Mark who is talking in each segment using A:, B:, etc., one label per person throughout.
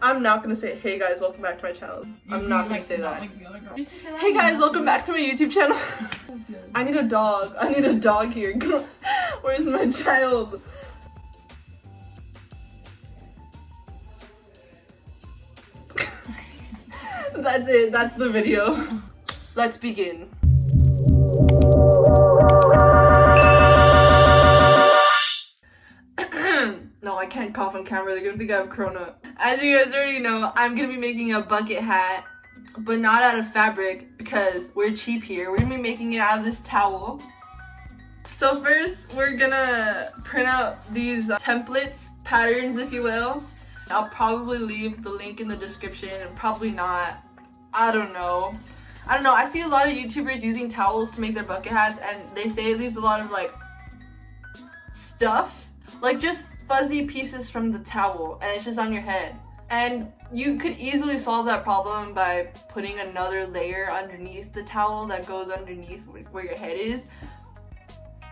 A: I'm not gonna say, hey guys, welcome back to my channel. I'm not gonna say that. Hey guys, welcome back to my YouTube channel. I need a dog. I need a dog here. Where's my child? That's it. That's the video. Let's begin. No, I can't cough on camera. They're gonna think I have corona. As you guys already know, I'm gonna be making a bucket hat, but not out of fabric because we're cheap here. We're gonna be making it out of this towel. So first, we're gonna print out these templates, patterns, if you will. I'll probably leave the link in the description, and probably not. I don't know. I see a lot of YouTubers using towels to make their bucket hats, and they say it leaves a lot of like stuff, like just fuzzy pieces from the towel, and it's just on your head. And you could easily solve that problem by putting another layer underneath the towel that goes underneath where your head is.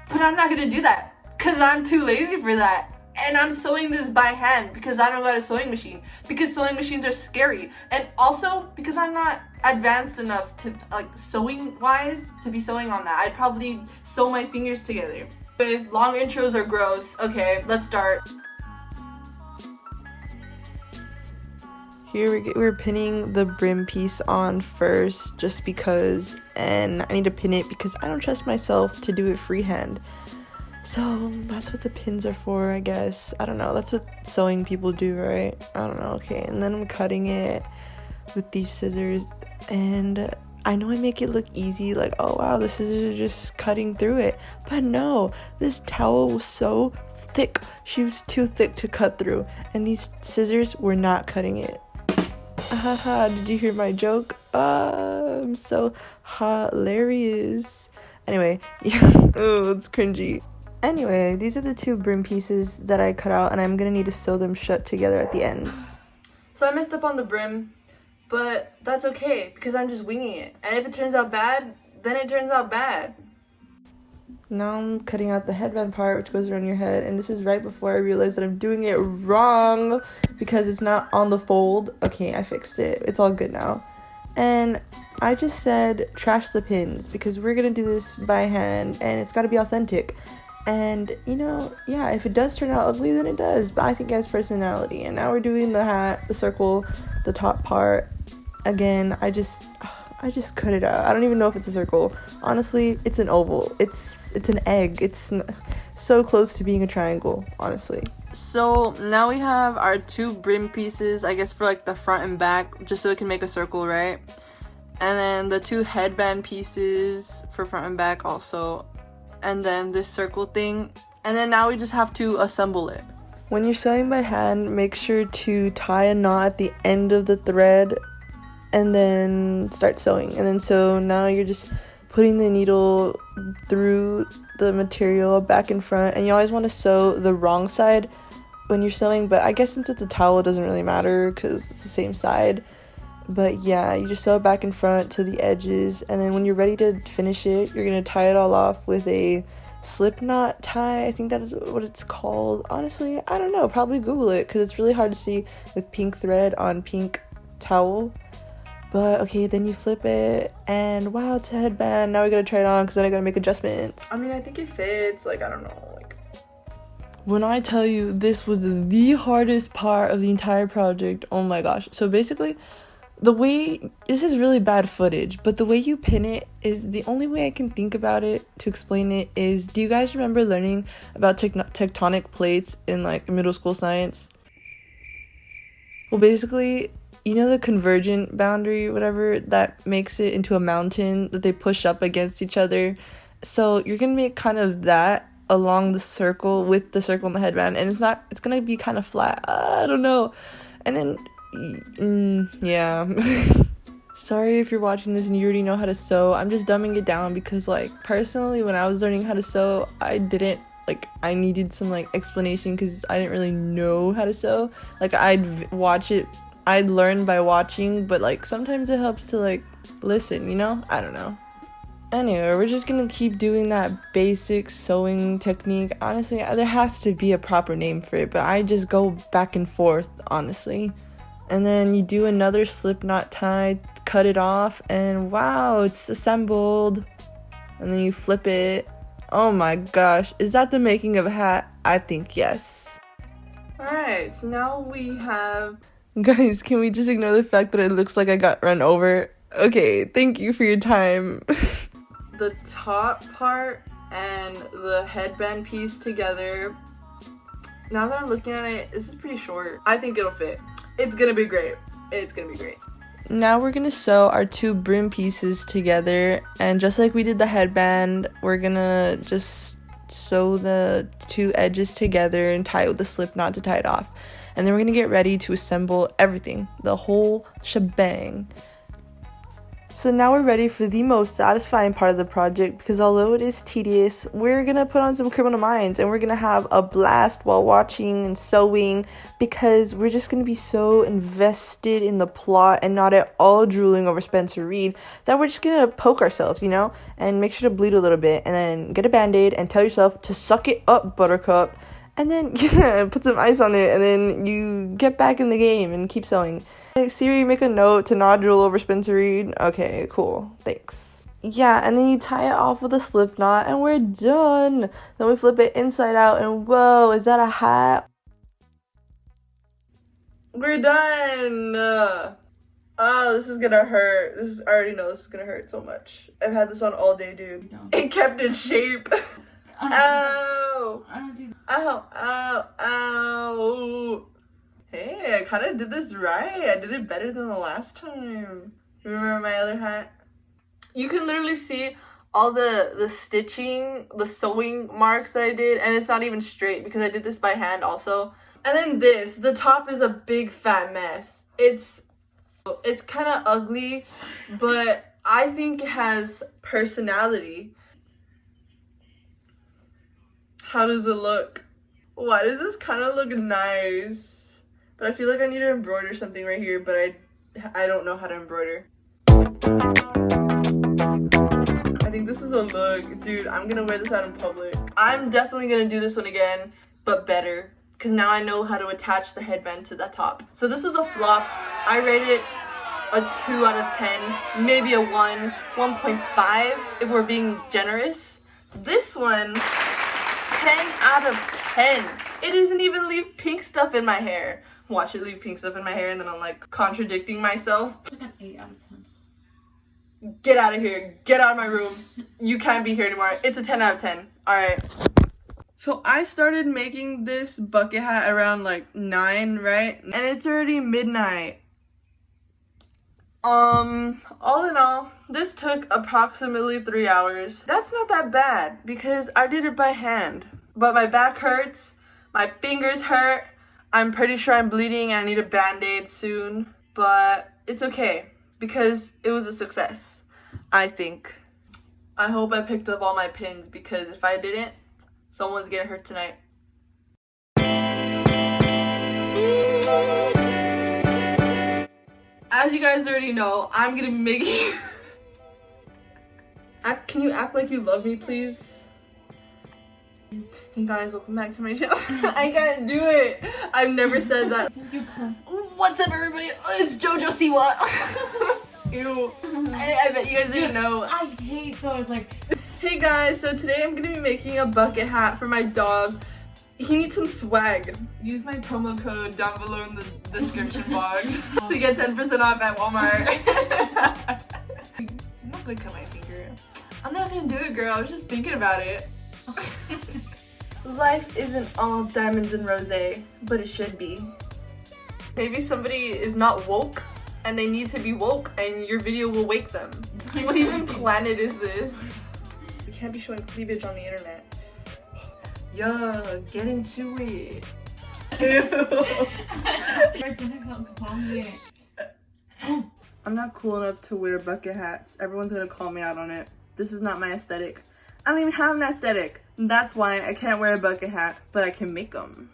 A: But I'm not gonna do that because I'm too lazy for that. And I'm sewing this by hand because I don't got a sewing machine, because sewing machines are scary, and also because I'm not advanced enough to, like, sewing wise, to be sewing on that. I'd probably sew my fingers together. But long intros are gross. Okay, let's start. Here we're pinning the brim piece on first, just because, and I need to pin it because I don't trust myself to do it freehand. So that's what the pins are for, I guess. I don't know, that's what sewing people do, right? I don't know. Okay, and then I'm cutting it with these scissors, and I know I make it look easy, like, oh wow, the scissors are just cutting through it, but no, this towel was so thick. She was too thick to cut through, and these scissors were not cutting it. Haha, did you hear my joke? I'm so hilarious. Anyway, yeah, oh, it's cringy. Anyway, these are the two brim pieces that I cut out, and I'm gonna need to sew them shut together at the ends. So I messed up on the brim, but that's okay because I'm just winging it. And if it turns out bad, then it turns out bad. Now I'm cutting out the headband part, which goes around your head, and this is right before I realized that I'm doing it wrong because it's not on the fold. Okay, I fixed it. It's all good now. And I just said trash the pins because we're gonna do this by hand, and it's gotta be authentic. And, you know, yeah, if it does turn out ugly, then it does. But I think it has personality. And now we're doing the hat, the circle, the top part. Again, I just cut it out. I don't even know if it's a circle. Honestly, it's an oval. It's an egg. It's so close to being a triangle, honestly. So now we have our two brim pieces, I guess, for like the front and back, just so it can make a circle, right? And then the two headband pieces for front and back also. And then this circle thing, and then now we just have to assemble it. When you're sewing by hand, make sure to tie a knot at the end of the thread and then start sewing. And then so now you're just putting the needle through the material back and front, and you always want to sew the wrong side when you're sewing, but I guess since it's a towel it doesn't really matter because it's the same side. But yeah, you just sew it back and front to the edges, and then when you're ready to finish it, you're going to tie it all off with a slip knot tie. I think that is what it's called. Honestly, I don't know. Probably Google it because it's really hard to see with pink thread on pink towel. But okay, then you flip it, and wow, it's a headband. Now we got to try it on because then I got to make adjustments. I mean, I think it fits. Like, I don't know. Like, when I tell you this was the hardest part of the entire project, oh my gosh. So basically, this is really bad footage, but the way you pin it is the only way I can think about it to explain it is, do you guys remember learning about tectonic plates in like middle school science? Well, basically, you know the convergent boundary, whatever, that makes it into a mountain that they push up against each other. So you're gonna make kind of that along the circle with the circle in the headband, and it's gonna be kind of flat. I don't know. And then yeah. Sorry if you're watching this and you already know how to sew. I'm just dumbing it down because, like, personally, when I was learning how to sew, I needed some like explanation because I didn't really know how to sew. Like, I'd learn by watching, but like sometimes it helps to like listen, you know? I don't know. Anyway, we're just gonna keep doing that basic sewing technique. Honestly, there has to be a proper name for it, but I just go back and forth, honestly. And then you do another slip knot tie, cut it off, and wow, it's assembled. And then you flip it. Oh my gosh, is that the making of a hat? I think yes. Alright, so now we have... Guys, can we just ignore the fact that it looks like I got run over? Okay, thank you for your time. The top part and the headband piece together. Now that I'm looking at it, this is pretty short. I think it'll fit. It's gonna be great. It's gonna be great. Now we're gonna sew our two brim pieces together, and just like we did the headband, we're gonna just sew the two edges together and tie it with a slip knot to tie it off. And then we're gonna get ready to assemble everything, the whole shebang. So now we're ready for the most satisfying part of the project, because although it is tedious, we're gonna put on some Criminal Minds and we're gonna have a blast while watching and sewing, because we're just gonna be so invested in the plot and not at all drooling over Spencer Reed that we're just gonna poke ourselves, you know, and make sure to bleed a little bit, and then get a band-aid and tell yourself to suck it up, Buttercup, and then put some ice on it, and then you get back in the game and keep sewing. Like, Siri, make a note to not drool over Spencer Reed. Okay, cool. Thanks. Yeah, and then you tie it off with a slip knot, and we're done. Then we flip it inside out, and whoa, is that a hat? We're done. Oh, this is gonna hurt. I already know this is gonna hurt so much. I've had this on all day, dude. It kept its shape. Ow! Ow! Ow! Ow! Hey, I kind of did this right. I did it better than the last time. Remember my other hat? You can literally see all the stitching, the sewing marks that I did, and it's not even straight because I did this by hand also. And then this, the top is a big fat mess. It's kind of ugly, but I think it has personality. How does it look? Why does this kind of look nice? But I feel like I need to embroider something right here, but I don't know how to embroider. I think this is a look. Dude, I'm gonna wear this out in public. I'm definitely gonna do this one again, but better, because now I know how to attach the headband to the top. So this was a flop. I rate it a 2 out of 10, maybe a 1, 1.5 if we're being generous. This one, 10 out of 10. It doesn't even leave pink stuff in my hair. Watch it leave pink stuff in my hair, and then I'm like contradicting myself.
B: It's like an 8 out of 10.
A: Get out of here. Get out of my room. You can't be here anymore. It's a 10 out of 10. Alright. So I started making this bucket hat around like 9, right? And it's already midnight. All in all, this took approximately 3 hours. That's not that bad because I did it by hand. But my back hurts. My fingers hurt. I'm pretty sure I'm bleeding and I need a band-aid soon, but it's okay because it was a success, I think. I hope I picked up all my pins because if I didn't, someone's getting hurt tonight. As you guys already know, I'm gonna be making... Can you act like you love me, please? Hey guys, welcome back to my channel. I can't do it. I've never said that. What's up, everybody? It's JoJo Siwa. Ew. I bet you guys didn't know.
B: I hate those, like...
A: Hey guys, so today I'm gonna be making a bucket hat for my dog. He needs some swag. Use my promo code down below in the description box to get 10% off at Walmart. I'm not gonna cut my finger. I'm not gonna do it, girl. I was just thinking about it. Life isn't all diamonds and rosé, but it should be. Maybe somebody is not woke and they need to be woke and your video will wake them. What even planet is this? We can't be showing cleavage on the internet. Yeah, get into it. I'm not cool enough to wear bucket hats. Everyone's gonna call me out on it. This is not my aesthetic. I don't even have an aesthetic. That's why I can't wear a bucket hat, but I can make them.